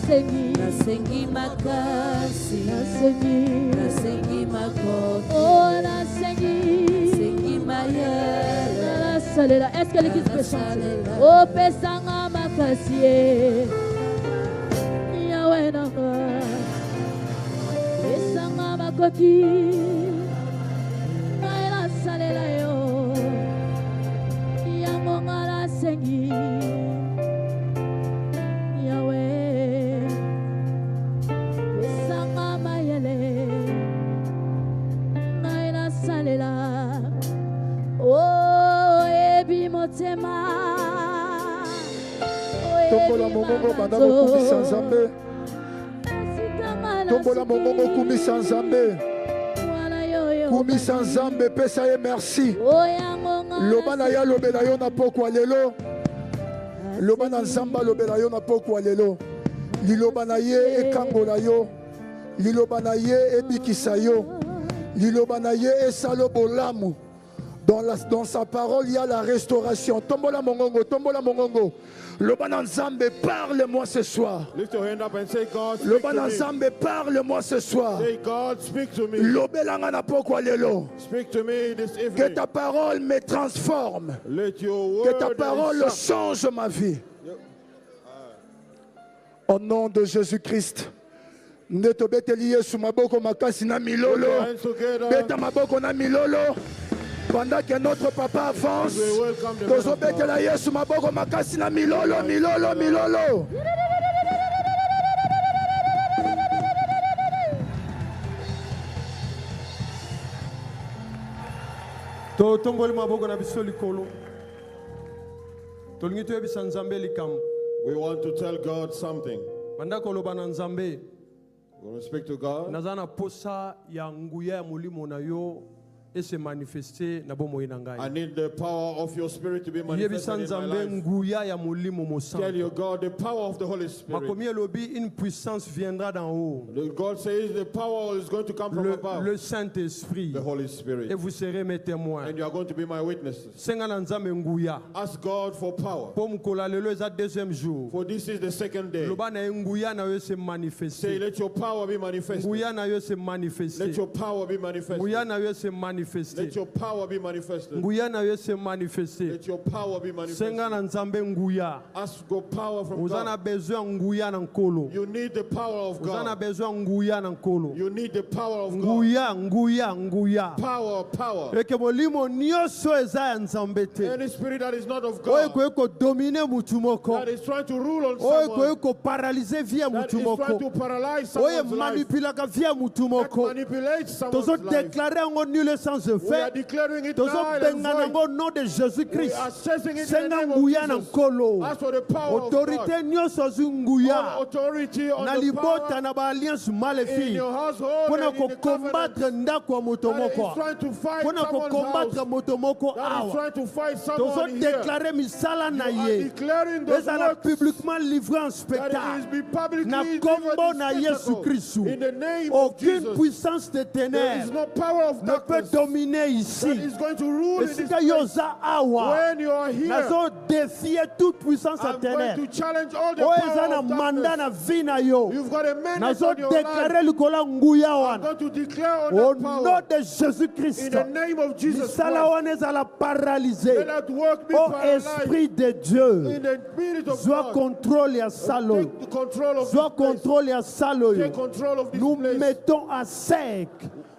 nasengi makasi, nasengi makofi, nasengi mayele. Est-ce que l'église peut chanter? Oh, pesanga makasi, Yahweh nanga, pesanga makofi, naela salela yo, yango ngala sengi, Yahweh, pesanga mayele, naela salela. Oh, ebi motema. Tombola mongongo bandako kumisa nzambe. Tombola mongongo kumisa nzambe. Kumisa nzambe pesa ye merci. Loba na ya lobela yo na pokwa lelo. Loba na nzamba lobela yo na pokwa lelo. Liloba na ye ekangola yo. Liloba na ye ebikisa yo. Liloba na ye esalo bolamu. Dans sa parole, il y a la restauration. Tombola mongongo, tombola mongongo. Le Bananzambe, parle-moi ce soir. Lift your hand up and say, God, speak Le to me. Bananzambe, parle-moi ce soir. Say, God, speak to me. Speak to me this evening. Que ta parole me transforme. Let your word Que ta parole change ma vie. Au nom de Jésus-Christ. Netobeteliye sumaboko makasi na milolo. Beta maboko na milolo. Pendant que notre papa avance, tozobetela Yesu maboko makasi na milolo, milolo, milolo. Totomboli maboko na biso likolo. Tolingi toyebisa Nzambe likambo. We want to tell God something. Banda koloba na Nzambe. We want to speak to God. Nazana posa ya nguya ya mulimo na yo et se manifester na bomo inangai. I need the power of your spirit to be manifested in my life. Nguya ya mulimo mosan. Tell your God the power of the Holy Spirit. Makomi elobi une puissance viendra d'en haut. God says the power is going to come from above. Le Saint-Esprit. The Holy Spirit. Et vous serez mes témoins. And you are going to be my witnesses. Senga na Nzambe nguya. Ask God for power. Po mukola lelo eza deuxième jour. For this is the second day. Loba na nguya na yo se manifester. Say let your power be manifested. Nguya na yo se manifester. Let your power be manifested. Nguya na yo se manifester. Let your power be manifested. Nguya na yo se manifester. Let your power be manifested. Senga na Nzambe nguya. Ask God power from God. Uzana besoin nguya na nkolo. You need the power of God. Uzana besoin nguya na nkolo. You need the power of God. Nguya. Power. Eke molimo nyoso eza ya Nzambe te. Any spirit that is not of God. Oye ko dominer mutu moko. That is trying to rule on someone. Oye ko paralyser via mutu moko. That is trying to paralyze someone's life. Oye manipulaka via mutu moko. That manipulates someone's life. Tozo déclarer en nul sans effet. We are declaring it Tozo benga nango nom de Jésus-Christ. We are assessing it in the Senga name of nguya na Jesus. nkolo. As for the power autorité of God. nyoso zunguya. All authority on na the libota power na ba alliance in maléfique. your household Pona and in ko the combattre ndako wa moto covenant. That moko. is trying to fight Pona ko someone's combattre house. moto moko That is awa. trying to fight Tozo someone here. déclarer misala na You are ye. declaring those Ezala works publiquement livré en that spectacle. is be publicly Na delivered kombo in na spectacle. Yesu Christu. In the name of Aucune Jesus. puissance de There is ténèbres no power of ne peut darkness dominer that ici. is going to rule in this Esika place. yoza awa. When you are here, Nazo défier toute puissance I'm going ténèbres. to challenge all the O power ezana of manda darkness. na vie na yo. You've got a mandate Nazo on your life. déclarer likola nguya I'm wana. going to declare on Au that nom power. de Jésus-Christ. In the name of Jesus Misala Christ. wana ezala paralysé. Let that work be Ô paralyzed. Esprit de Dieu. In the spirit of Sois God. contrôle ya salo. Take the control of Sois this place. contrôle ya salo. Take control of this Nous place. mettons à sec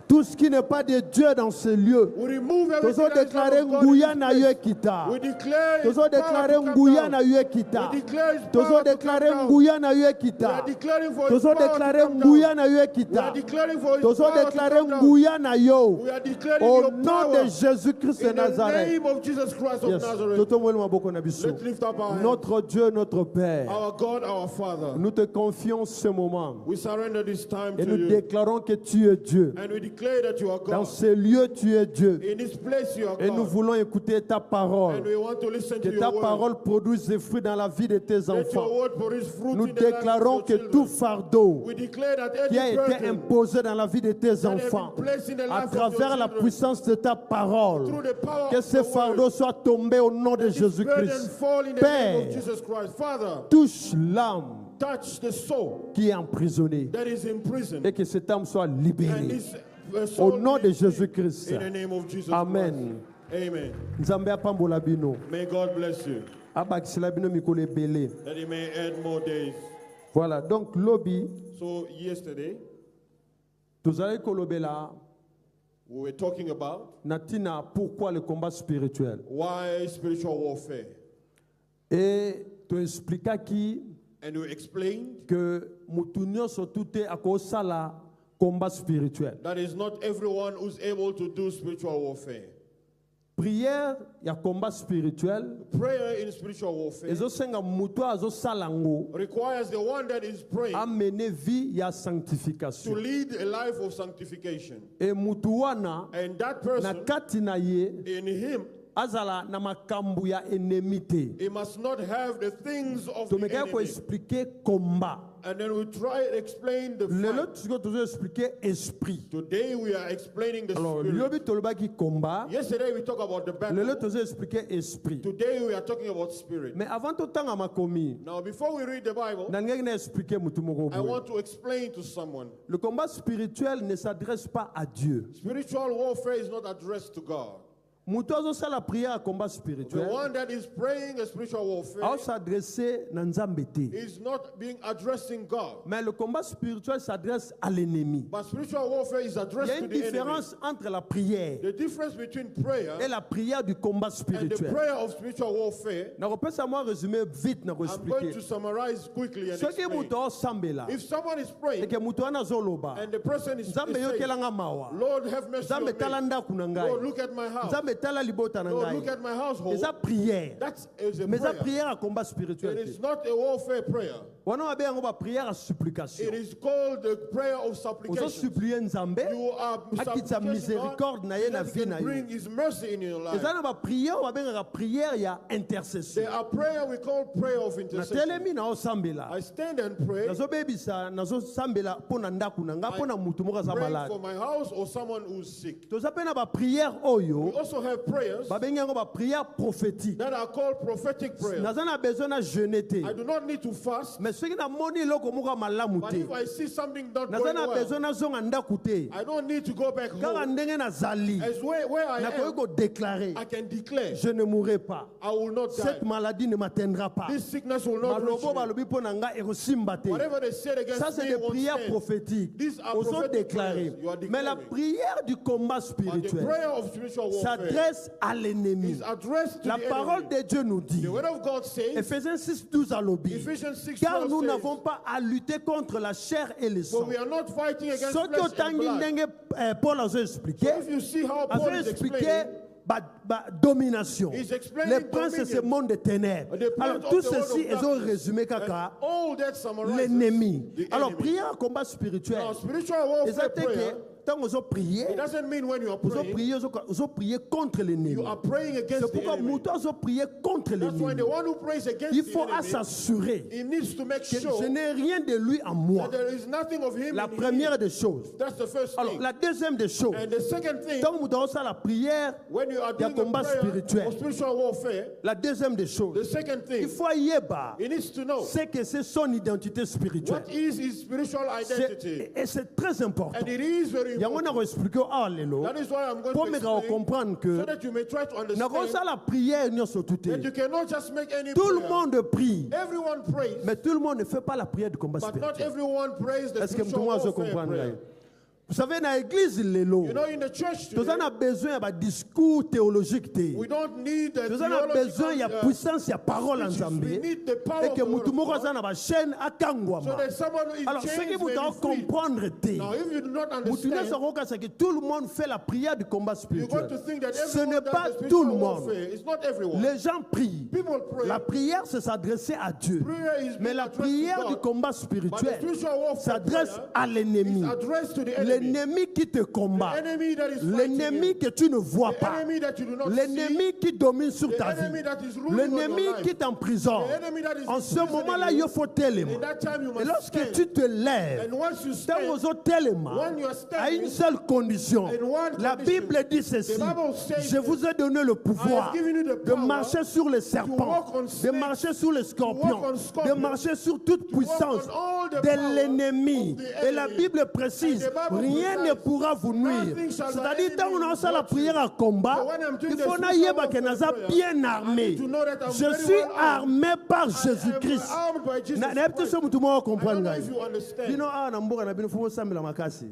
tout ce qui n'est pas de Dieu dans ce lieu. We remove everything Tozo that is not déclarer of God in nguya this na place. yo kita. We declare His Tozo power déclarer to come nguya down. na yo kita. We declare His Tozo power to déclarer come down. nguya na yo We are kita. declaring for His Tozo power to déclarer come down. nguya na yo We are kita. declaring for His Tozo power to déclarer come down. nguya na yo. We are declaring Au your nom power de Jésus-Christ de in the Nazareth. name of Jesus Christ of Yes. Nazareth. Toto mwele maboko na biso. Let's lift up our hands. Notre Dieu, notre Père. Our God, our Father. Nous te confions ce moment. We surrender this time Et to nous you. déclarons que tu es Dieu. And we declare that you are Dans God. ce lieu, tu es Dieu. In this place you are Et nous God. voulons écouter ta And parole. we want to listen Que to ta your word. parole produise des fruits dans la vie de tes Let your enfants. word produce fruit Nous in the lives of déclarons your que children. tout fardeau We declare that qui a any été burden imposé dans la vie de tes that has enfants, been placed in the à life of your travers la children, puissance de ta parole, through the power que of ces your word, fardeaux soient tombés au nom de this burden Jésus-Christ. fall in the name of Père, Jesus Christ. Father, touche l'âme touch the soul qui est emprisonné that is in prison. et que cet âme soit And libérée. this Au soul nom de is free. Jésus-Christ. In the name of Jesus Amen. Christ. Amen. Nzambe apambola bino. May God bless you. Abakisela bino mikolo ebele. That He may add more days. Voilà, donc lobby, So yesterday tozali kolobela we were talking about natina pourquoi le combat spirituel. why spiritual warfare. Et tu expliquas qui And we explained que mutu nyonso tute akosala combat spirituel. that is not everyone who's able to do spiritual warfare. Prière ya combat spirituel Prayer in spiritual warfare ezosenga mutu azosala ngo requires the one that is praying amene vie ya to sanctification. lead a life of sanctification. Et mutu wana And that na person, kati na ye in him, azala na makambo ya ennemi te. he must not have the things of the Tomeka ko enemy. expliquer combat. And then we try to explain the Lelo fight. tuko tozo expliquer esprit. Today we are explaining the Alors spirit. lobi tolobaki combat, Yesterday we talked about the lelo battle. tozo expliquer esprit. Today we are talking about spirit. Mais avant totanga makomi, Now before we read the Bible, na ngeki na expliquer mutu moko I boye. want to explain to someone. Le combat spirituel ne s'adresse pas à Dieu. Spiritual warfare is not addressed to God. Mutu azosala prière à combat The spirituel, one that is praying a spiritual warfare ao s'adresser na Nzambe te. is not being addressing God. Mais le combat spirituel s'adresse à l'ennemi. But spiritual warfare is Il y addressed a to une the enemy. différence entre la prière The difference between prayer et la prière du combat and the spirituel. prayer of spiritual warfare, nakopesa mwa résumé vite I'm going nakoexplike to summarize quickly and soki explain. moto aosambela If someone is praying eke moto wana azoloba and the person is nzambe saying, yokelanga mawa Lord have mercy on nzambe tala me. ndako na Lord ngai look at my house. nzambe tala libota na Lord look ngai at my household. eza prière That is a mais eza prayer. prière à combat It spirituel is te not a warfare prayer. wana babe yango baprière à supplication It is called the prayer of supplication. ozosupplie nzambe You are akitisa supplicating miséricorde God na ye na that vie He na can yo bring His mercy in your life. eza na baprière oyo babengaka prière ya intercession There are prayer we call prayer of intercession. natelemi naosambela I stand and pray, nazobebisa nazosambela mpo na ndako na ngai mpo na mutu moko aza praying malade for my house or someone who's sick. toza mpe na baprière We oyo also have prayers babengi yango baprière prophétique that are called prophetic prayers. naza na besoin na jeûne te I do not need to fast, mais soki namoni eloko moko ya malamu but te if I see something not naza going na well, besoin nazonga ndako te I don't need to go back kaka home. ndenge nazali As where I nakoki am, kodeklare I can declare, je ne mourrai pas I will not cette die. maladie ne m'atteindra pas This sickness will not reach malobo me. balobi mpo na ngai ekosimba te Whatever they said against ça c'est me des won't prières stand. prophétiques These are prophetic déclarées prayers. You are mais la declaring. prière du combat But the spirituel prayer of spiritual warfare s'adresse à l'ennemi is addressed to la the parole enemy. de Dieu nous dit The word of God says, Ephésiens 6:12 à l'objet. Ephesians 6:12 Car nous says, n'avons pas à lutter contre la chair et le for sang. we are not fighting against Ce que flesh and otangi blood. ndenge Paul a expliqué, So if you see how Paul a is expliqué explaining, domination. He's explaining Les princes de ce dominion. monde de ténèbres. The prince Alors of tout the world ceci of est un darkness. résumé kaka And all that summarizes l'ennemi. the Alors enemy. prière à combat spirituel. Now, spiritual warfare Exactement prayer, que tant que prier, it doesn't mean when you are vous praying, prier contre l'ennemi. you are praying against C'est the pourquoi enemy. nous devons prier contre That's why l'ennemi. the one who prays against Il the faut enemy, s'assurer he needs to make que sure je n'ai rien de lui en moi. that there is nothing of him La in première him. des choses. That's the first Alors, thing. la deuxième des choses, And the second thing, tant que nous devons faire la prière, when you are il y a doing a combat prayer spirituel. of spiritual warfare, La deuxième des the choses, second il thing, faut yeba, he needs to know c'est que c'est son identité spirituelle. what is his spiritual identity. Et c'est très important. And it is very Il y a un important. expliqué à l'élo, That is why I'm going pour to me explain, comprendre so que that you may try to nous understand avons la prière, nous sommes tout. that you cannot just make any Tout le prayer. monde prie, Everyone prays, mais tout le monde ne fait pas la prière du combat but not spirituel. everyone prays the Est-ce que spiritual tout le monde warfare comprend? prayer. Vous savez, dans l'église, l'élo, You know, in the church nous today, avons besoin d'un discours théologique. we don't need the Nous avons besoin de puissance, de parole en speeches. We Zambie. need the power Et of que the word mutu of moko God, aza na ba chaîne so akangwama. that someone in Alors, ce chains que vous may devez be free. comprendre, Now, if you do not mutu understand, nyonso akoyoka, c'est que tout le monde fait la prière du combat you're going spirituel. to think that Ce everyone n'est does pas the tout le spiritual monde. warfare. It's not everyone. Les gens prient. People pray. La prière, c'est s'adresser à Dieu. Prayer is Mais being la addressed to prière God. du combat But the spirituel spiritual warfare s'adresse prayer à l'ennemi. is addressed to the enemy. l'ennemi qui te combat, The enemy that is fighting l'ennemi you. que tu ne vois The pas, enemy that you do not l'ennemi qui domine sur The ta enemy vie, that is ruling l'ennemi on your qui life. t'emprisonne. The enemy that is En ce imprisoning moment-là, you. il faut tellement. In that time you Et must lorsque stand. tu te lèves, And once you stand, tant aux tellement, when you are à standing, une seule condition, in one la condition, Bible dit ceci: the Bible says je vous ai donné le pouvoir I have given you the de power marcher sur les serpents, walk on de snakes, marcher sur les scorpions, walk on scorpions, de marcher sur toute puissance on all the de power l'ennemi. of the Et la enemy. Bible précise: And the Bible rien ne precises, pourra vous nuire. nothing shall C'est-à-dire, by tant any on means a la hurt you. prière à combat, So when I'm doing il the faut spiritual naïeba que warfare naza prayer, bien I armé. need to know that I'm Je very suis well armed. armé par I am Jésus-Christ. armed by Jesus Na Christ. ce mutu mo I comprendre don't know ngai. if you understand. Bino a na mboka na bino faut sambela makasi.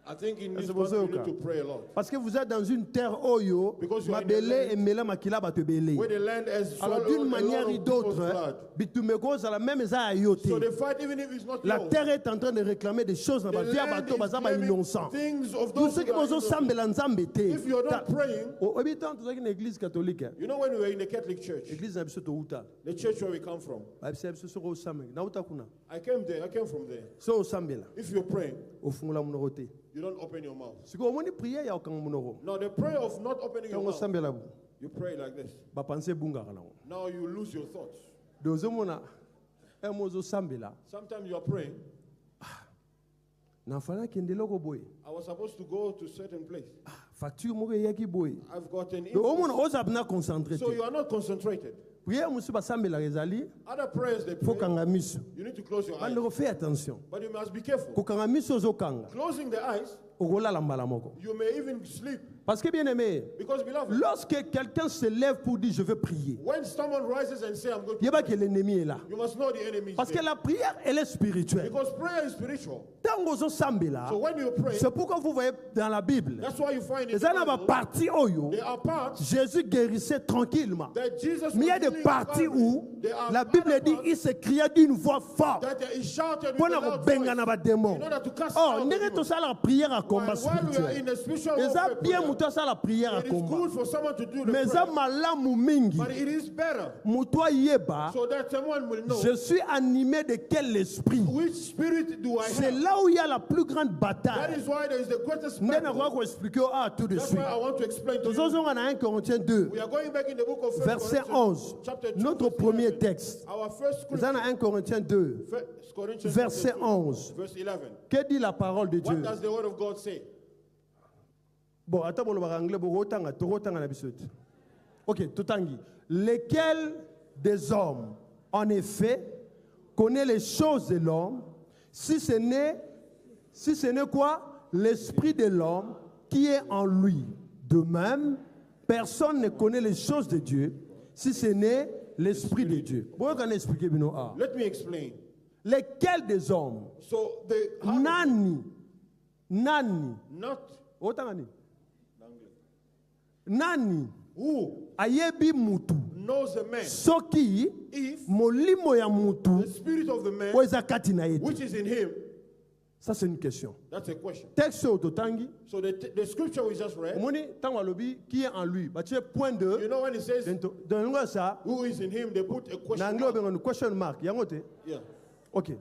I think in this C'est month pour ça, you need okay. to pray a lot. Parce que vous êtes dans une terre oyo, Because you are in the mabele land et mela makila bato belé. Where the land has Alors swallowed d'une a lot manière of ou people's d'autre, blood. bitumeko za la même za ayote. So they fight even if it's not La yours. terre est en train de réclamer des choses dans The ba via land bato is baza ba claiming innocent. things of Tous those ceux qui who are bozo innocent. sambela nzambe te. If you're not praying, Obi tant to une église catholique. you know when we were in the Catholic Church, Église na biso to uta. the church where we come from, Ba biso biso so sambela. Na uta kuna. I came from there. So sambela. If you're praying, Ofungula munoko te. you don't open your mouth. Siko omoni prière ya okanga munoko. Now the prayer of not opening your Tango mouth, sambela bu. you pray like this. Ba penser bunga kana. Now you lose your thoughts. Dozo mona. Emozo sambela. Sometimes you are praying. Na fana kendelo ko boy. I was supposed to go to a certain place. Facture moko yaki boy. I've got an Donc, au moins, invoice. on s'est bien concentré. So you are not concentrated. Prière, monsieur basambela rezali, Other prayers they faut pray, kanga miso. you need to close your eyes. Bando fais attention. But you must be careful. Ko kanga miso zo kanga. Closing the eyes, Ogola la mbala moko. you may even sleep. Parce que bien aimé, Because beloved, lorsque quelqu'un se lève pour dire je veux prier, when someone rises and says, I'm going il y to a pas pray, que l'ennemi est là. you must know the enemy is Parce que there. la prière, elle est spirituelle. Because prayer is spiritual. Tango zo sambela, So when you pray, c'est pourquoi vous voyez dans la Bible, that's why you find in les the gens Bible, parti oyo, there are parts Jésus guérissait tranquillement. that Jesus Mais il y a was des healing parties his family. où There are la Bible other dit parts il se cria d'une voix forte. that he shouted with Pour a ne loud benga na voice ba démon. in order to cast Oh, out the ndenge demon. to sala prière à combat While we are in spirituel. the spiritual Eza warfare bien prayer, muto sala prière à it is combat. good for someone to do the Mais za prayer, malamu mingi. but it is better Muto yeba, so that someone will know je suis animé de quel esprit. which spirit do I C'est have. là où il y a la plus grande That bataille. is why there is the greatest Ndenge battle. na kwa expliquer tout de That's suite. why I want to explain to you. Tozozonga na 1 Corinthiens 2, We are going back in the book of 1 verset Corinthians, 11. chapter 2, Notre verse premier 11. texte. Our first Eza na 1 Corinthiens 2, 1 Corinthians verset chapter 2, 11. verse 11. Que dit la parole de What Dieu? does the word of God say? Bon, attends, bon, le anglais, bon, rotanga, to rotanga na bisut. Ok, totangi. Lesquels des hommes, en effet, connaît les choses de l'homme, si ce n'est quoi? L'esprit de l'homme qui est en lui. De même, personne ne connaît les choses de Dieu, si ce n'est l'esprit de Dieu. Pourquoi qu'on explique bino a? Let me explain. Lesquels des hommes? So the heart of- Nani. not Otanga ni? Nani. who Ayebi mutu. knows a man Soki if molimo ya the mutu spirit of the man oza kati na ye te. which is in him. Ça c'est une question. That's a question. Texte ototangi So the scripture we just read, omoni tango alobi qui est en lui. Ba tie point de you know when it says dans l'anglais ça who is in him, they put a na question anglais mark. obenga question mark yango te. Yeah. OK.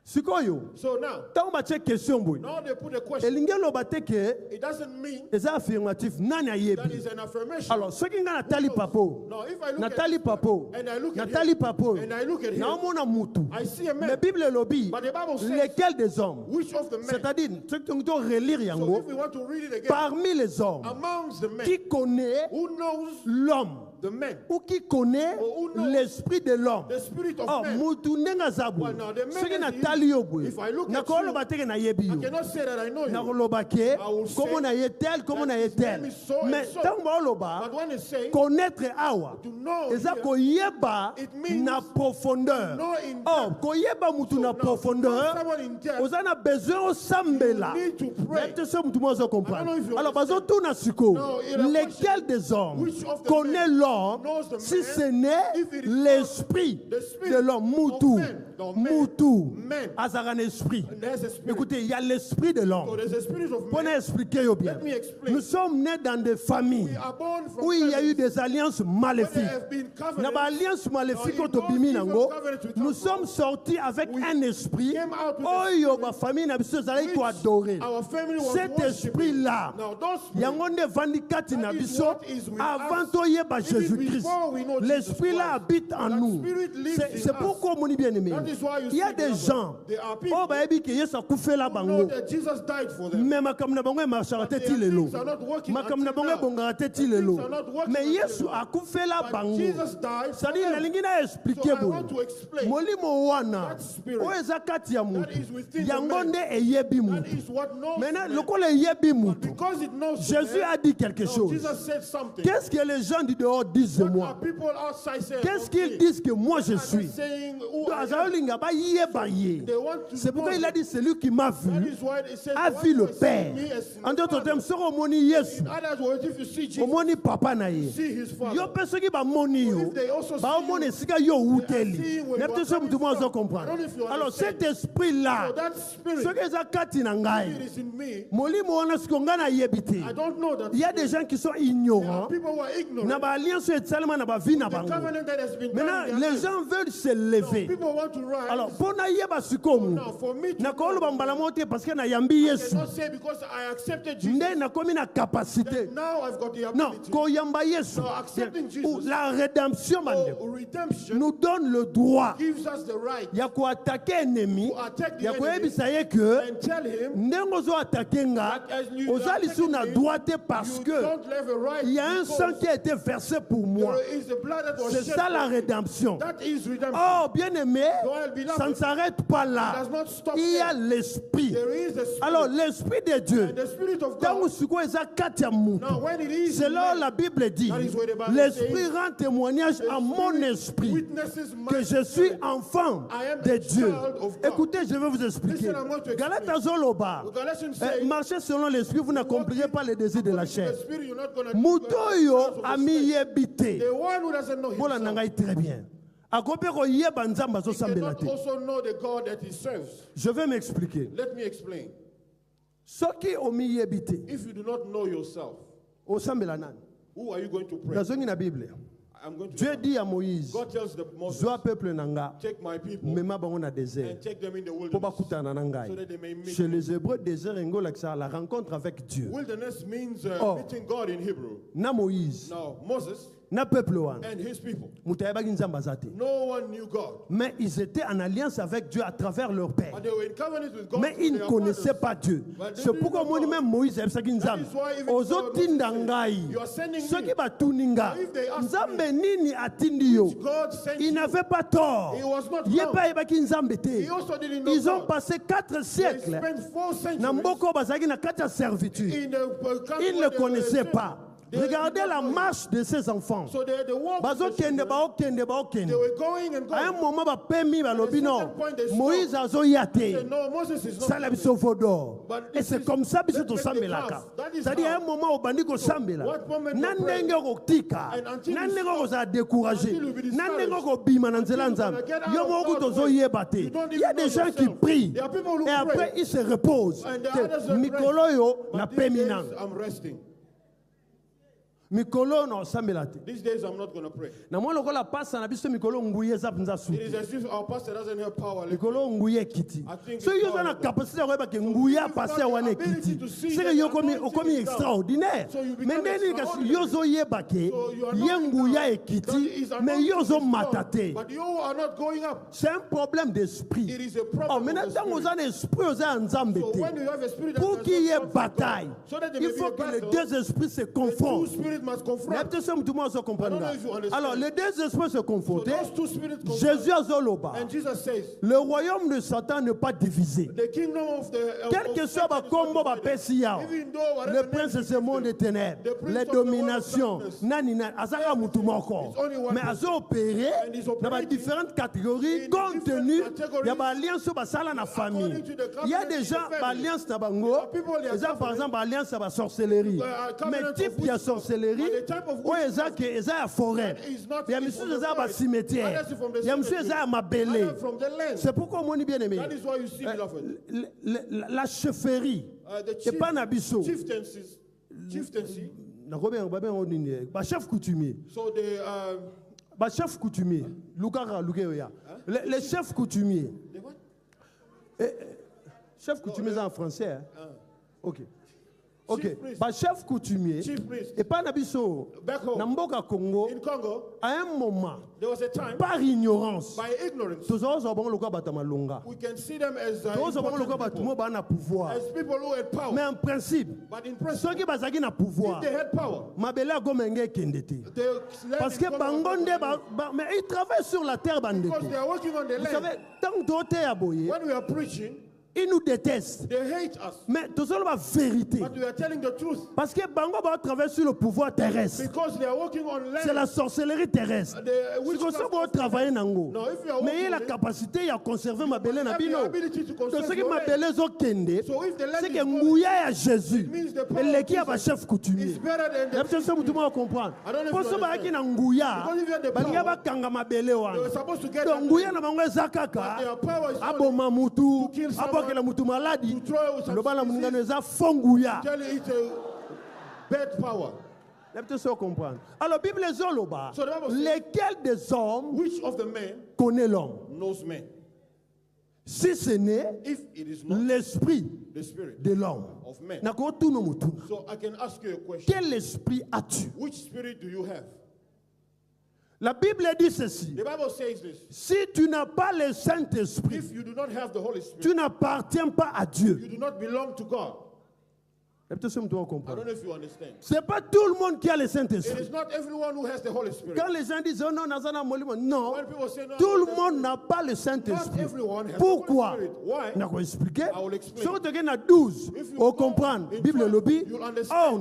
Sikoyo So now, tango ba tie question boy. now they put a question. Elingi loba te ke It doesn't mean eza affirmatif nani that ayebi. is an affirmation. Alors soki nga Nathalie Papo. Now, if I look Nathalie at Papo. and I look at Nathalie him, Papo. and I look at him, naomona mutu. I see a La man. Bible lobi But the Bible says, lesquels des hommes. which of the men? C'est-à-dire, ceux qui ont relire So yango, if we want to read it again, parmi les hommes, amongst the men, qui connaît who knows l'homme the men? ou qui connaît Or who knows l'esprit de l'homme. The spirit of Oh, men. mutu ndenga zabu. Well, now, the man Soki is natali yo boye. if I look at Nakoloba teke na yebi I yo. cannot say that I know you. Nakoloba ke, I will say komo na ye tel, komo that na ye his name tel. is so and Mais so. tango baoloba, But when it says connaître awa, to know, eza here, koyeba it means na profondeur. know in Oh, depth. koyeba mutu So na now, profondeur. someone in depth, Oza na besoin osambela. you need to pray. Peut-être ça, mutu mo ozo I don't know comprendre. if you Alors, understand. bazo tuna siko. No, il a Lesquels question. des hommes Which of the connaît men l'homme knows the si man ce n'est if it is l'esprit the spirit de l'homme of mutu? men? No, Moutou. men. Azara un esprit. There's a spirit. Écoutez, il y a l'esprit de l'homme. So there's a spirit of Pour men. expliquer bien. Let me explain. Nous sommes nés dans des familles We are born from où il y a eu families des alliances where maléfiques. there have been Na ba covenants. alliance maléfique No, au in those Tobimi evil Nango, covenants we nous talk sommes about, sortis avec we un esprit. came out with Oh a yo, spirit ma famille n'a pas allé which to adorer. our family was Cet worshiping. esprit-là, Now, those yango nde vandi kati na that is biso what is with avant us, toyeba even Jésus-Christ. before we know L'esprit-là Jesus Christ. habite en That nous. spirit lives C'est in pourquoi us. mon bien-aimé. That is why you Il y a see, des beloved, gens there are people oh bayebi ke Yesu akufela who know bango. that Jesus died for them. Mais makambo na bango emarchaka te But ti their lelo. things are not working Makambo na until bango now. ebongaka te ti Their lelo. things are not working Mais until Yesu now. akufela But bango. Jesus died for C'est-à-dire them. nalingi na expliquer So I boye. want to explain. Molimo wana That spirit oyo eza kati ya that mutu. is within the Yango man. nde eyebi That mutu. is what knows Maintenant, men. lokola eyebi But mutu. because it knows Jésus men, a dit quelque no, chose. Jesus said something. Qu'est-ce que les gens du dehors disent de What moi? are people outside saying? Qu'est-ce of qu'ils me? disent que moi je What are they suis? saying who I am? Azaolinga ba yeba ye. They want to C'est pourquoi know il a dit celui qui m'a That vu is why it says, a the one vu who le has seen Père. me has seen En the d'autres Father. termes, soko omoni Yesu, In other words, if you see Jesus, omoni papa na ye. see his Father. Yo pe soki bamoni yo, If they also see baomona you, esika yo they are uteli. seeing where Ne you peut are so coming mutu mo from. azo I don't comprendre. know if you Alors understand. cet esprit-là, So that spirit, soki eza kati na it ngai, is in me. molimo wana siko ngai nayebi te. I don't know that. Il y a des spirit. gens qui sont There are ignorants. people who are ignorant. Na ba alliance esalema na ba vie na The bango. covenant that has been Maintenant, done in their les life. gens veulent se No, lever. people want to rise. Alors, pour na yeba sikomu, Now, for me to na koloba know, mbala mote parce que na yambi I Yesu. cannot say because I accepted Jesus. Nde na komi na capacité. That now I've got the Non, ability. koyamba Yesu. So accepting Ou Jesus, la rédemption mandeko, or redemption, nous donne le droit gives us the right ya koattaquer ennemi, to attack the ya enemy koyebisa ye que and tell him ndenge ozo attaquer nga, that as you ozali are sous na attacking me, droit te parce you que don't have a right il y a un because sang qui a été versé pour moi. there is the blood that was C'est shed ça for la me. rédemption. That is redemption. Oh, bien aimé, Well, beloved, ça ne s'arrête pas it là. does not stop Il y a there. l'esprit. There is the spirit. Alors, l'esprit de Dieu, And the spirit of tango God. siko eza kati ya mutu. Now, when it is C'est in là où man, la Bible dit, that is where the Bible l'esprit says, rend témoignage the à mon spirit esprit witnesses my que je suis spirit. enfant I am de a Dieu. child of God. Écoutez, je vais vous expliquer. Listen, I'm going to explain. Galate Zoloba, Galatians say, marchez selon l'esprit, vous n'accomplirez pas les désirs de la chair. the spirit, you're not gonna Mutoyo ami yebite. The one who doesn't know Bola himself nangai très bien. Akope ko yeba nzamba zo sambela cannot te. also know the God that he serves. Je vais m'expliquer. Let me explain. Soki omi yebite, If you do not know yourself, o sambela nani? who are you going to pray? Nazongi na Bible. I'm going to. Dieu dit à Moïse, God tells the Moses, Zoa peuple nanga, take my people mema bango na désert. and take them in the Po wilderness. bakutana na ngai. So that they may meet Chez me. les Hébreux, désert ngo laksa la rencontre avec Dieu. Wilderness means Oh. meeting God in Hebrew. Na Moïse, Now, Moses na peuple wana. and his people, Mutu ayebaki nzambe aza te. no one knew God. Mais ils étaient en alliance avec Dieu à travers leur père. But they were in covenant with God. Mais through ils ne their connaissaient fathers. pas Dieu. But they C'est didn't pourquoi know moi God. même Moïse ayebisaki nzambe. That is why even Ozotinda God ngai. you are sending Soki me. batuni nga. If they ask Nzambe nini atindi yo? God sent Il you. n'avait pas tort. He was not Ye wrong. pa ayebaki nzambe te. He also didn't know Ils ont God. passé 4 They siècles spent 4 na centuries mboko bazalaki na kati ya servitude. in the country Ils ne where they connaissaient were pas. They Regardez did not la know him. marche de ces enfants. So they walked. Bazo kende baokende baokende. They were going and À un going. moment bapemi balobi non. certain point, they stopped. Moïse azoya They te. said, no, Moses is not. Sala coming. biso vodor. But Et this c'est is- comme ça biso let's make the tosambelaka. calf. That is C'est-à-dire à un how. moment obandi kosambela. what moment Na you pray. ndenge okotika. And until Na you ndenge stop. okozala découragé. Until you be Na ndenge discouraged. okobima na nzela Until you nzambe. get out Yo of moko God's tozoyeba te. You don't Il y a even des know gens qui yourself. prient. There are people who Et après pray. ils se reposent. And the others will Mikolo rest. yo na But these pemi days, nang. I'm resting. Mikolo na osambela te. These days, I'm not going to pray. Na mwa lokola pasa na biso mikolo nguye eza penza It suki. is as if our pastor doesn't have power. Mikolo nguye kiti. I think So it's yo na power. capacité ya koyeba ke nguye you've got apase the wana ability ekiti. to see C'est que that yo the komi anointing okomi is down. extraordinaire. So you become Mais ndeni kasi extraordinary. yo zoyeba ke So you are ye not nguya that ekiti is mais yo anointing is ozomata down. te. But you are not going up. C'est un problème d'esprit. It is a problem Oh, of maintenant the ntango spirit. oza na esprit oza ya nzambe So te. when you have a spirit that Pour does qu'il y not ait come from bataille, God, so that there il may be faut a que les battle, deux esprits se the two confondent. spirits must Mais confront. peut-être que tout le monde se comprend. I don't know if you understand. Alors les deux esprits se So confondent. those two spirits confront. Jésus azoloba. And Jesus says, Le royaume de Satan n'est pas divisé. the kingdom of the Quel que soit Satan is not bakombo divided. bapesi yao. Even though whatever Le name prince de you ce give monde them, des ténèbres, the prince les of the world of dominations, darkness, nani nani, azaka mutu moko. it's only one Mais person. azo opéré And he's dans operating différentes catégories in compte different tenu categories ya alliance basala na famille. according to the Il y a covenant des in gens the family. alliance na bango, There are people, they are ils ont par covenant, exemple alliance à la sorcellerie. covenant Mais of type il y a witchcraft. sorcellerie, chefferie, But the type of oyo witchcraft eza ya forêt. that is not Ya from misusu the eza ya forest. bacimetière. Others from the Ya misusu cemetery. eza ya mabele. Others from the land. C'est pourquoi omoni bien aimé. That is why you see, beloved, La chefferie. the Et pas na biso. chieftaincy. Chef coutumier. So the Chef coutumier. Les chefs coutumiers. the what? Chef coutumier c'est en français. Hein? Ok. Ok. Chief priest. Chef coutumier. Chief priest. Et pas na biso. Back home. Na mboka Congo. In Congo, À un moment. there was a time Par ignorance. by ignorance We we can see them as important people. Pouvoir. as people who had power. Mais en principe, But in ceux principle, qui bazaki na pouvoir, if they had power, mabele agomenge kendete. they Parce que bangonde mais ils travaillent sur la terre because bandeko. they are working on the Vous land. savez, tant d'autres aboye, When we are preaching, ils nous détestent. they hate us. Mais tout ça la vérité. But we are telling the truth Parce que bango va travailler sur le pouvoir terrestre. because they are working on land. C'est la sorcellerie terrestre. The C'est comme witchcraft ça qu'on travaille nango. No, if you are Mais il y a la working, capacité à conserver ma belle na have the bino. ability to Donc conserve ce qui your ma land. belle zo kende, So if the land c'est is que good, ngouya ya Jésus. it means the power Et of qui a ba Jesus chef coutumier. is better than La the personne tout le monde comprendre. I don't know if Pour you ça ba understand. ki na ngouya, Because if you have the balinga power, ba kanga mabele they were wana. supposed to get Donc that ngouya land. na bango eza But their kaka. power is Aboma mutu, to kill someone, abokela mutu maladi. to throw some Loba la disease. muningano eza fonguya. Tell you it's a bad power. La personne comprendre. Alors Bible zoloba, So the Bible says- lesquels des hommes Which of the men connaît l'homme? knows men? Si ce n'est If it is not l'esprit the spirit de l'homme. of men. Nako tuno mutuna. So I can ask you a question. Quel esprit as-tu? Which spirit do you have? La Bible dit ceci. The Bible says this. Si tu n'as pas le Saint-Esprit, If you do not have the Holy Spirit, tu n'appartiens pas à Dieu. you do not belong to God. La personne doit I comprendre. don't know if you understand. C'est pas tout le monde qui a le It Saint-Esprit. is not everyone who has the Holy Spirit. Quand les gens disent oh non, Nazana Molimo, non, When people say no, tout le no, monde n'a pas le not Saint-Esprit. everyone has Pourquoi? the Holy Spirit. Why? On a expliqué. I will explain. Si vous regardez à 12, If you on go comprend. in Bible 12, lobby. you'll understand. Or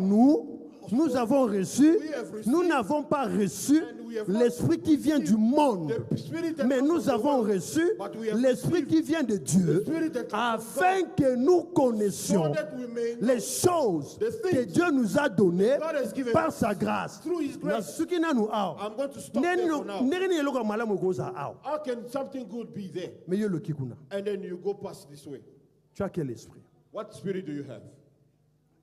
nous avons reçu, We have received, nous n'avons pas reçu and we have not l'esprit qui vient du monde. the spirit that Mais comes nous from the avons world, reçu but we have l'esprit qui vient de Dieu the spirit that comes from afin que nous so connaissions that we may know les choses the things que Dieu nous a données God has given par us sa grâce. through His Na grace. suki nanu awa. I'm going to stop there for now. Ndenge ni eloko malamu koza awa. How can something good be there? Mais yo loki kuna. And then you go past this way. Tu as quel esprit? What spirit do you have?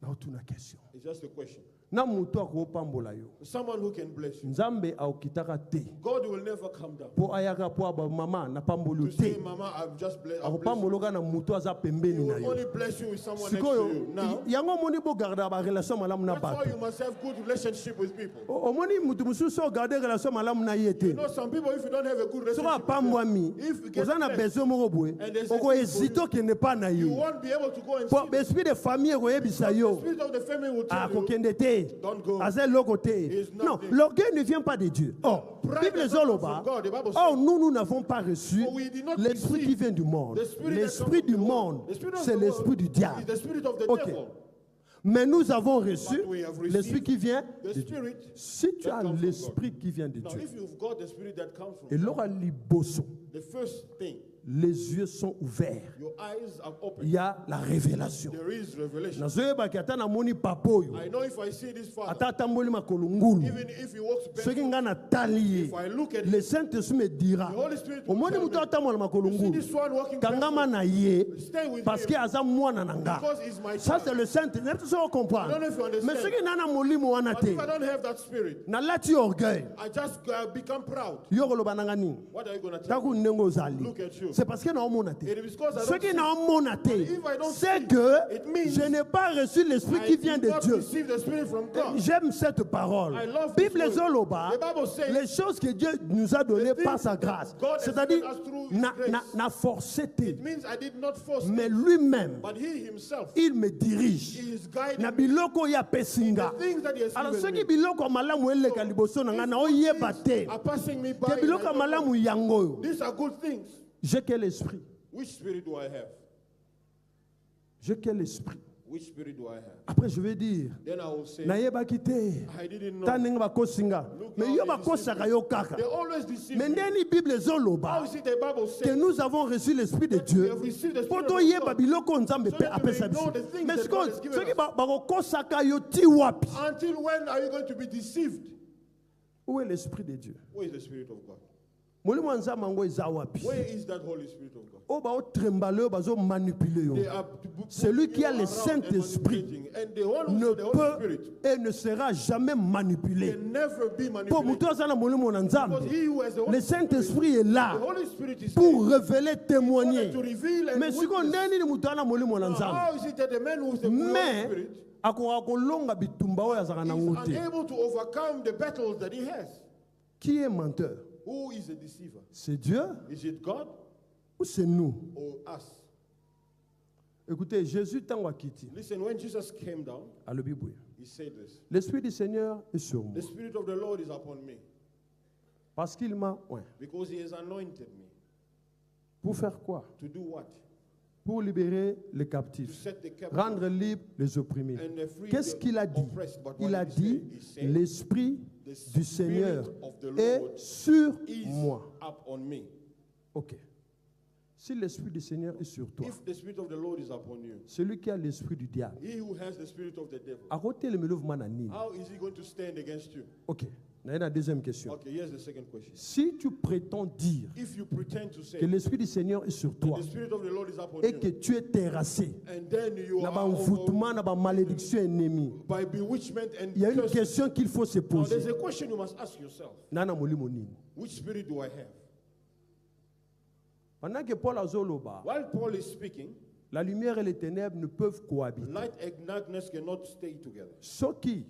Na otuna question. It's just a question. Na mutu akopambola yo. Someone who can bless you. Nzambe aokitaka te. God will never come down Po ayaka po aba mama na pambolo to say, te. Mama, I've just blessed you. Akopamboloka na mutu aza He pembeni na will yo. only bless you with someone next to Sikoyo you. Now, yango moni bo garda ba relation malamu na that's why bato. you must have good relationship with people. Omoni mutu mususu garder relation malamu na ye te. You know, some people, if you don't have a good Soko relationship with them, apambwami. if you get Oza na blessed, besoin moko boye. and there's a Oko need for hésito ke ne pas na you yo. won't be able to go and Po see them. esprit de famille ko yebisa The yo. spirit of the family will tell you, Akokende te. don't go. Azel loko te. It's Non, nothing. l'orgueil ne vient pas de Dieu. Oh, Pride Bible does not come zoloba. from God. The Bible Oh, says, nous n'avons pas reçu For we did not l'esprit receive qui vient du monde. the spirit that L'esprit comes du from the monde, world. The spirit of c'est the l'esprit world du is diable. the spirit of the Ok. devil. Mais nous avons reçu But we have received l'esprit qui vient The de Dieu. spirit Si tu that as comes from l'esprit qui vient de Now, Dieu, if you've got the spirit that comes from et God, l'aura liboso, the first thing, les yeux sont ouverts. your eyes are Il open. y a la révélation. There is revelation. Nazoyebaki ata namoni papa oyo I know if I see this father, ata atamboli makolo ngulu even if he walks soki barefoot, nga natali ye if I look at le him, Saint-Esprit me dira the Holy Spirit will omoni tell moto me, atambola makolo you see ngulu this one walking kangama barefoot, na ye stay with parce que him aza mwana na nga. because he's my Ça c'est child. le Saint-Esprit. Nebi so I don't know comprendre. if you understand. Mais soki nana molimo wana But te if I don't have that spirit, nalati orgueil I just become proud. yo koloba nanga nini What are you going to tell taku me? ndenge ozali Look at you. c'est parce que naomona te It is because I don't soki see. naomona te If I don't c'est see, que it means je n'ai pas reçu l'esprit I qui vient did de not Dieu. receive the spirit from God. J'aime cette parole. I love this Bible word. zoloba, The Bible says, les choses que Dieu nous a données the par things sa that grâce. God has C'est-à-dire, given us through His grace. n'a forcé te. It means I did not force Mais it, lui-même, but He Himself il me dirige. is guiding Na me. biloko ya pesinga. The things that He has Alors given soki me biloko malamu eleka liboso na nga na oyeba te. are passing me by. Ke and I biloko don't know. malamu yango. These are good things. J'ai quel esprit? Which spirit do I have? J'ai quel esprit? Which spirit do I have? Après, je vais dire, Then I will say, nayeba kite, I didn't know. taninga bakosinga. Mais yo bakosaka yo kaka. They always deceive Mais me. ndeni Bible How zoloba is it the Bible que says nous avons reçu l'esprit de Dieu. we have received the Spirit Poto of yeba God biloko nzambe so pe that we apesa may know biso. the things Mais that God has given soki us. bakosaka yo ti wapi? Until when are you going to be deceived? Où est l'esprit de Dieu? Where is the Spirit of God? Molimo nzambe ngo eza wapi? Where is that Holy Spirit of God? O ba o trembale o bazo manipuler yo. They are Celui qui a le around Saint-Esprit and manipulating. And the one who ne has the Holy peut Spirit et ne sera jamais manipulé. can never be Pour manipulated. mutu aza na molimo na nzambe, Because he who has the le Holy Saint-Esprit est the là Holy Spirit is pour there révéler, témoigner. to reveal and Mais siko witness. ndeni ni mutu ana molimo na Now, nzambe. how is it that the man who is the Holy Mais Spirit akoka kolonga bitumba oyo azaka is nango te. unable to overcome the battles that he has? Qui est menteur? Who is a deceiver? C'est Dieu Is it God ou c'est nous? or us? Écoutez, Jésus tango akiti Listen, when Jesus came down, alobi boye. he said this. L'esprit du Seigneur est sur moi The Spirit of the Lord is upon me parce qu'il m'a oint. because he has anointed me. Pour faire quoi? To do what? Pour libérer les To captifs, set the captive rendre libres les opprimés. and the free Qu'est-ce qu'il a the dit? oppressed. But what Il a did he dit, say? He said, l'esprit the du Spirit Seigneur of the est Lord sur is moi. up on me. Ok. Si l'esprit du Seigneur est sur toi, If the Spirit of the Lord is upon you, celui qui a l'esprit du diable, he who has the spirit of the devil, à côté le mouvement na nini? how is he going to stand against you? Ok. La deuxième question. Okay, here's the second question. Si tu prétends dire If you pretend to say que l'esprit du Seigneur est sur toi the Spirit of the Lord is upon et que you, tu es terrassé, and then you na are ba over envoûtement, na ba malédiction ennemie, by bewitchment and il y a une curse. question qu'il faut se Now, there's poser. a question you must ask yourself. Nana molimo nini? Which spirit do I have? Pendant que Paul azoloba, While Paul is speaking, la lumière et les ténèbres ne peuvent cohabiter. light and darkness cannot stay together. Soki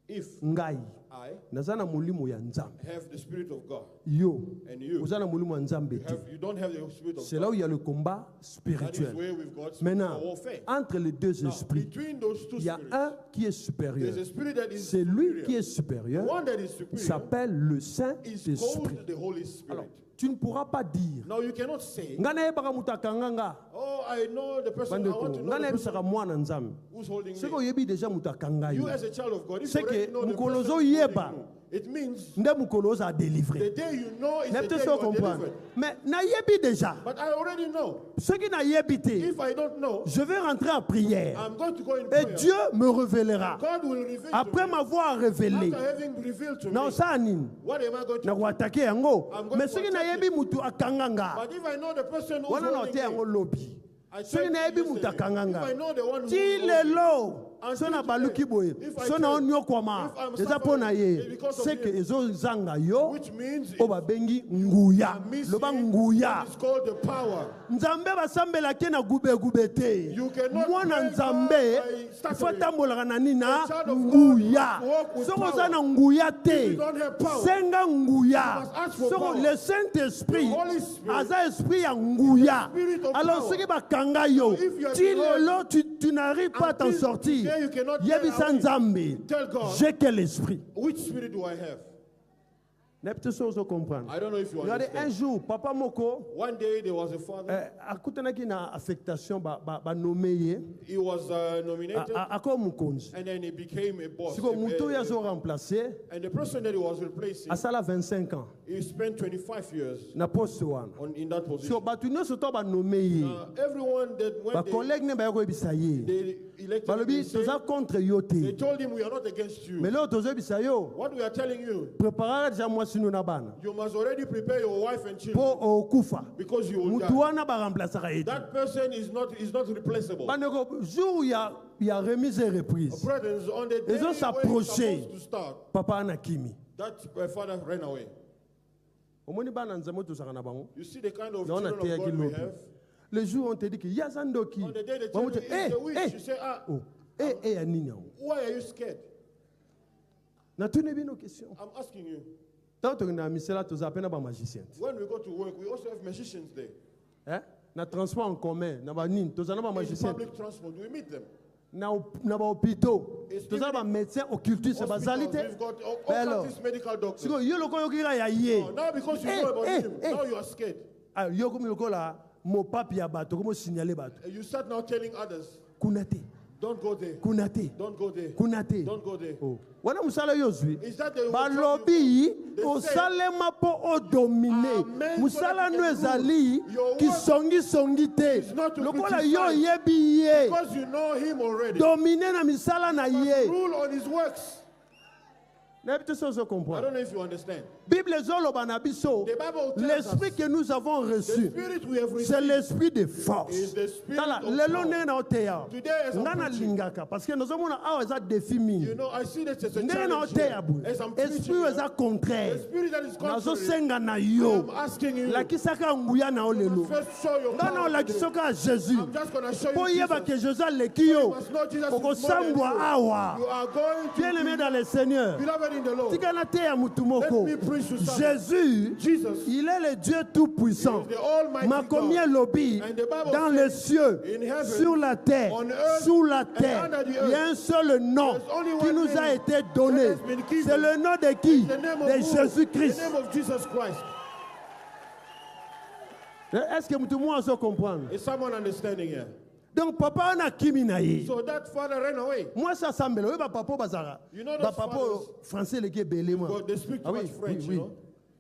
If ngai I naza na molimo ya nzambe, have the Spirit of God yo and you, oza na molimo ya nzambe te. you don't have the Spirit of C'est là où God, il y a le combat that is spirituel. where we've got spiritual Maintenant, warfare. entre les deux Now, esprits, between those two il y a spirits, un qui est supérieur. there's a spirit that is C'est lui qui est superior. supérieur, The one that is superior s'appelle le is Saint-Esprit. called the Holy Spirit. Alors, tu ne pourras pas dire, Now you cannot say, nga nayebaka moto akanganga, oh, I know the person, I bandeko, want to know nga the person nayebisaka mwana nzambe. who's holding Soki me. oyebi deja moto akanga You yo, as a child of God, if c'est you already que know the mokolo person who's ozoyeba, holding you, it means nde mokolo oza the délivrer. day you know is the N'est day peut-être you pas are comprendre. delivered. Mais nayebi déjà. But I already know. Soki nayebi te, If I don't know, je vais rentrer en prière. I'm going to go in Et prayer. Dieu me révélera. God will reveal Après to me. m'avoir révélé, After having revealed to na me, osala nini? what am I going to Na do? koatake yango. I'm going Mais to soki attack nayebi mutu akanganga, But if I know the person who's wana na holding ote yango me, lobi. I Soki tell nayebi you mutu yesterday, if I akanganga, know the one who's ti holding me, lelo so until na baluki today, boye, if I so na tell- onyokwama, if I'm eza mpo na suffering, ye, it's because of c'est que him. ezozanga yo, which means oyo babengi nguya. I'm missing Loba what nguya. is called the power. Nzambe basambelaki na gubegube te. You cannot Mwana pray nzambe God by ifo stuttering. atambolaka na nini na A child of God nguya. must walk with Soko oza power. na nguya If te, you don't have power, senga you nguya. must ask for Soko power. le Saint-Esprit The Holy Spirit aza esprit ya nguya. spirit of Alors power. soki bakanga yo, If you are ti below, lelo tu n'arrives pas à t'en until sortir. today you cannot get Yebisa away. nzambe, Tell God, j'ai quel esprit? which spirit do I have? N'est peut-être ça ozo comprendre. I don't know if you Regardez, un understand. jour, papa moko One day there was a father. akutanaki na affectation banome ye He was nominated ako mokonzi. and then he became a boss. Siko moto oyo azo remplacer And the person that he was replacing, asala 25 ans he spent 25 years na poste wana. in that So position. bato nyonso to banome ye, Everyone that when bacollègue ne baya koyebisa ye, they elected him, balobi they toza contre yo they te. told him, we are not against you. Mais leo tozoyebisa yo, What we are telling you, preparaka deja mwasi no na bana you must already prepare your wife and children mpo okufa. because you will Mutu die. wana baremplasaka ye te. That person is not replaceable. Bandeko, jour ya remise et reprise, Brethren, on the day Ils ont when it's s'approché. supposed to start, papa ana kimi. that father ran away. Omoni bana nzambe tozaka na bango. You see the kind of Na wana children of teyaki God we lobi. have. Le jour on te dit que yaza ndoki. On the day they tell you Bamutu, it's a witch, you say, oh, ya nini yango? why are you scared? Na tuni bino question. I'm asking you. Tant que na misela toza pena ba magicien. When we go to work, we also have magicians there. Na transport en commun, na ba nini, toza na ba In magicien. public transport, we meet them. Na ba hôpitaux, It's toza even ba médecin occultiste Hospitals, bazalité. we've got all Mais alors, kinds of medical doctors. siko yo loko yokira ya ye. Oh, now because you know about him, now you are scared. Ah, yo komi lokola mo papi ya bato, komo signaler bato. And you start now telling others. Kuna te. Don't go there. Kunate. Don't go there. Kunate. Don't go there. Oh. Wana musala yozwi. Is that the Balobi They osalema po o dominer. Amen. Musala So no that they can ezali rule. Your ki work songi te. is not to Lokola yo criticize. yebi ye. Because you know him already. Dominer na misala na ye. Rule on his works. N'habite so I don't comprendre. know if you understand. Bible zoloba na biso. The Bible tells L'esprit us que nous avons the reçu, spirit we have c'est received l'esprit de force. is the spirit Tala, of lelo power. ndenge na oteya. Today as I'm Ngana preaching, lingaka parce que nazomona awa eza défi mingi. you know, I see that as a Ndenge na challenge oteya here. boye. As I'm preaching Esprit here, eza contraire. the spirit that is contrary, Nazosenga na I yo. am asking you, Lakisaka nguya na o lelo. first show your Ngana power today. olakisoka Jésus. I'm just going to show Po you yeba que Jesus. Jésus aleki yo. You must know Jesus is more than Okosambwa you. awa. You are going to Bien aimé be dans le Seigneur. beloved in the Lord. Tika na teya mutu moko. Let me preach to someone. Jésus, Jesus il est le Dieu tout-puissant. is the Almighty Makomie God. lobby And the Bible dans says, les cieux, in heaven, sur la terre, on earth, sous la and terre, under the il y a earth. un seul nom There's only qui one nous a name été donné. that has been given. C'est le nom de qui? The name of De who? Jésus-Christ. The name of Jesus Christ. Est-ce que tout le monde se comprend? Is someone understanding here? Donc papa on a kimi na ye. So that father ran away. Moi ça semble. Oui, papa bazara. You know those Ba papa fathers- français les qui belé moi. But they speak too Ah oui, much French, oui, you oui. know.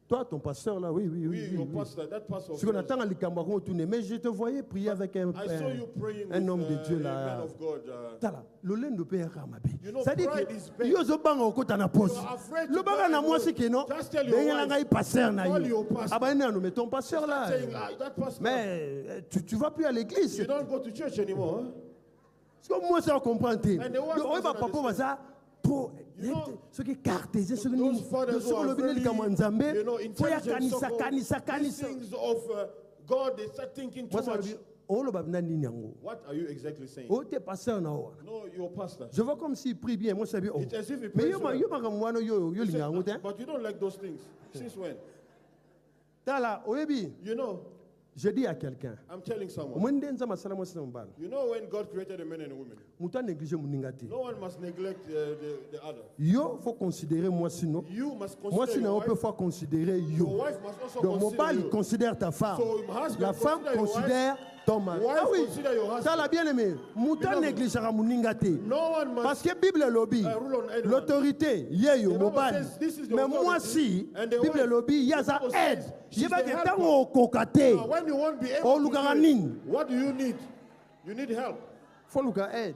Toi ton pasteur là, oui, oui, We, oui. your oui. pastor, that pastor. Ce qu'on attend à l'Ikamba qu'on tourne, mais je te voyais prier avec un I saw you praying un with homme de Dieu a là. man of God. Tala, lolendo pe yaka mabe. You know, C'est-à-dire pride que is bad. yo zo banga okota na poste. You are afraid to Le banga buy na a moi word. si que non. Just tell your Benga na wife. ngai pasteur na Call yo. your pastor. Ah ben non, mais ton pasteur là. Saying, that pastor. Mais tu vas plus à l'église. You don't go to church anymore. Huh? Parce que moi ça comprend te. And the worst Yo ba person papa baza trop You know, ce qui cartésien ce qui Those ni. fathers Ce who que are le béni kama nzambe. you know, Faut ya intelligent, kanisa kanisa these kanisa. things of God, they start thinking too Moi ça much. veut on le babina nini yango. What are you exactly saying? Oh t'es pasteur na o. No, your pastor. Je vois comme s'il prie bien. Moi ça veut. It's as if he Mais prays yo well. yo ba kamwana yo You say, linga ngote. but you don't like those things. Since when? Tala oyebi. You know, Je dis à quelqu'un, I'm telling someone. you You know when God created a man and a woman, no one must neglect the other. Yo faut considérer moi sinon. You must Moi consider sinon your on peut wife. pas considérer Your yo. wife must also Donc mon consider père il you. considère ta femme. So husband La femme consider your considère ton mari. Wife Ah oui. consider your husband. Ça l'a bien aimé. Mouta Beloved. négligera muninga te. No one must. Parce que Bible lobby, rule on anyone. l'autorité, yeyo, The Bible mobile. says this is the Mais authority, moi si, and the Bible wife, lobby, il y a the sa Bible aide. says Je she's vais the que helper. tant au kokate. Now, when you won't be able Oh, to do Lugaranine. it, what do you need? You need help. Faut luka aide.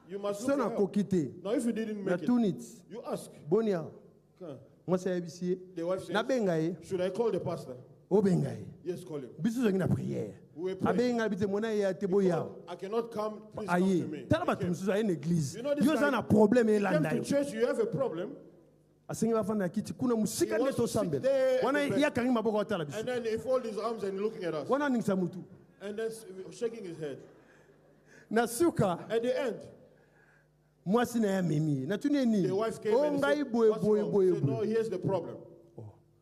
You must Si look on for a help. kokité, Now, if you didn't na make it, tunit, you ask. bonia. Okay. Moi c'est habitué. The wife says, Na bengaye, should I call the pastor? o bengaye. Yes, call him. Bisu zongi na prière. We will pray. Abenga bite mona ya teboya. God, I cannot come. Please come Aye. to me. Tala He batu came. mususu aye église. You know this Yo guy- za na problème Came elanda to yo. church, you have a problem, Asengi bafanda kiti kuna musika He nde wants to to sit sambela. there at Wana the back. ya kangi maboko atala bisu. and then he fold his arms and looking at us, Wana ningisa mutu. and then shaking his head. Na suka At the end, mwasi na ya mimi. Na tuni ni. the wife came O and ngai said, boye "What's boye wrong?" boye. He said, "No, here's the problem."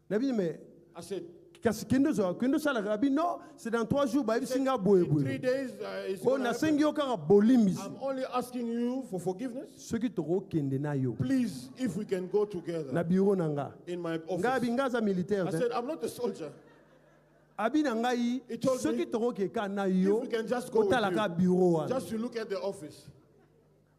Na bi me I said, kasi kendo zo kendo sala rabi no c'est dans 3 jours ba bisinga boye "In 3 boye. days, it's O gonna na happen. sengi okaka bolimbisi. I'm only asking you for forgiveness. Soki toko kende na yo. Please, if we can go together Na bureau na nga. in my Nga office." bingaza militaire. I te. said, "I'm not a soldier. Abi na ngai He told soki me, toko ke ka na If yo. we can just go with Otalaka you, bureau wana. just to look at the office."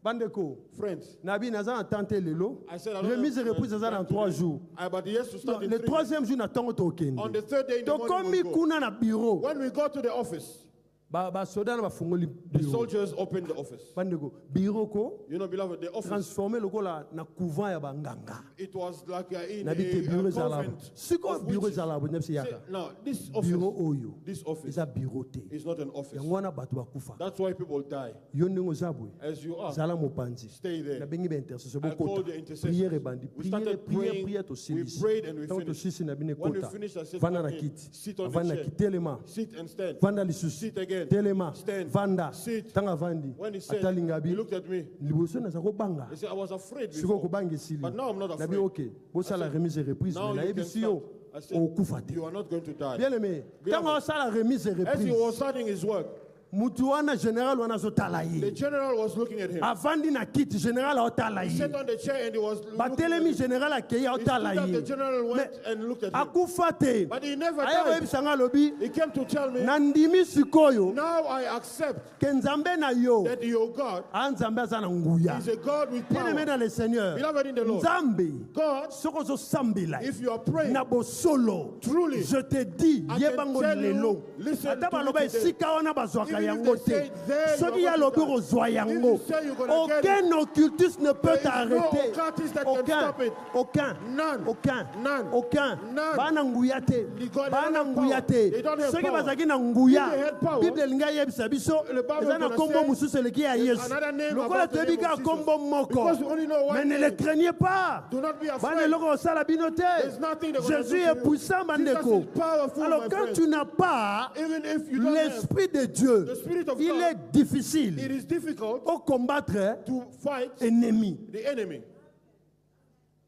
Bandeko. Friends, Nabi naza na tante lelo. I said, I don't Remise et have reprise naza time dans 3 today. jours. But he has to Non, start in le 3 days. troisième jour na tongo tokende. On the third day in the To morning, komi we'll go. kuna na bureau. When we go to the office, Ba soda na bafungoli the bureau. soldiers open the office. Bandeko. Bureau ko You know, beloved, the office, transformer lokola na couvent ya banganga. it was like in Na bi te bureau a ezala. convent Siko of bureau witches. ezala bo nyepsi Say, yaka. now, this Bureau office oyo. This office Eza bureau te. is not an office. Yango wana bato bakufa. That's why people die. Yo ndenge oza boye. As you are, Zala mopanzi. stay there. Na bengi ba intercession I called bokota. the intercessors. Prière ebandi. We Prière started prière praying. prière to We silisi. prayed and we Tango to finished. silisi na bine When we kota. finished, I said, Vanda na "Okay, kiti. sit on the Vanda chair. kitelema. Sit and stand. Vanda lisusu. Sit again. Telema. Stand. Vanda. Sit. Tanga vandi. When he said, Atalinga he bi. looked at me. Liboso na zako banga. He said, "I was afraid Siko before, kubanga esili. but now I'm not Na bi afraid." okay. Bosa la remise et reprise. Now Na you yebi can si yo. start. I said, Okufa te. "You are not going to die." Bien aimé. Beloved, Tango osala remise et As he reprise. was starting his work, Mutuana général wana The zotalaye. general was looking at him. Avandi na kit général He otalaye. sat on the chair and he was looking at Batelemi him. général akeya He stood up, the otalaye. general went Mais and looked at him. akufate. But he never Aya died. webisanga lobi. He came to tell me, Nandimi sikoyo. now I accept Ke nzambe na yo. that your God Anzambe azana nguya. is a God with Bien-aimé power. dans le Seigneur. Beloved in the Lord, Nzambe. God, Soko zo sambila. if you are praying, Na bosolo. truly, Je te dis, I yebango can tell you, lelo. listen Ata to me baloba today. esika wana bazwaka Even if yango they say te. there you Soki are ya going lobi to die. kozwa yango. If you say you're gonna get Aucun occultiste ne peut There is no t'arrêter. occultist that can Aucun. stop it. Aucun. None. Aucun. None. Aucun. None. Bana nguya te. Because they Bana don't have nguya power. te. They don't have Soki power. bazaki na If they nguya. had power, Bible elinga yebisa biso. the Bible Eza na gonna kombo say mususu eleki ya there's Yesu. another name Lokola about the toyebi name ka of kombo Jesus. moko. Because you only know one Mais ne name. le craignez pas. Do not be Bana afraid. eloko osala bino te. There's nothing they're gonna Jésus do to est you. puissant, Jesus bandeko. is powerful, Alors my quand friend. tu n'as pas Even if you don't have, l'Esprit de Dieu, the Spirit of il God, est difficile it is difficult au combattre to fight ennemi. the enemy.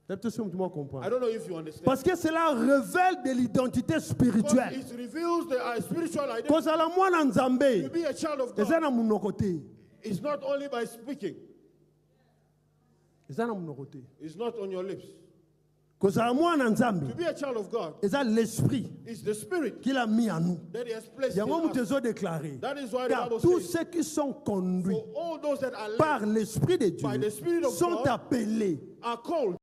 Peut-être que tout le monde comprend. I don't know if you understand. Parce que cela révèle de l'identité Because spirituelle. it reveals the spiritual identity. Kozala mwana To nzambe, be a child of eza God na munoko te. is not only by speaking. Eza na munoko te. It's not on your lips. Kozala mwana To nzambe, be a child of God eza l'esprit is the spirit qu'il a mis en nous. that he has placed in Yango mutu us. ezo déclaré. That is why the Car Bible tous says, ceux qui sont conduits for all those that are par led l'Esprit de by the Dieu Spirit of sont God appelés are called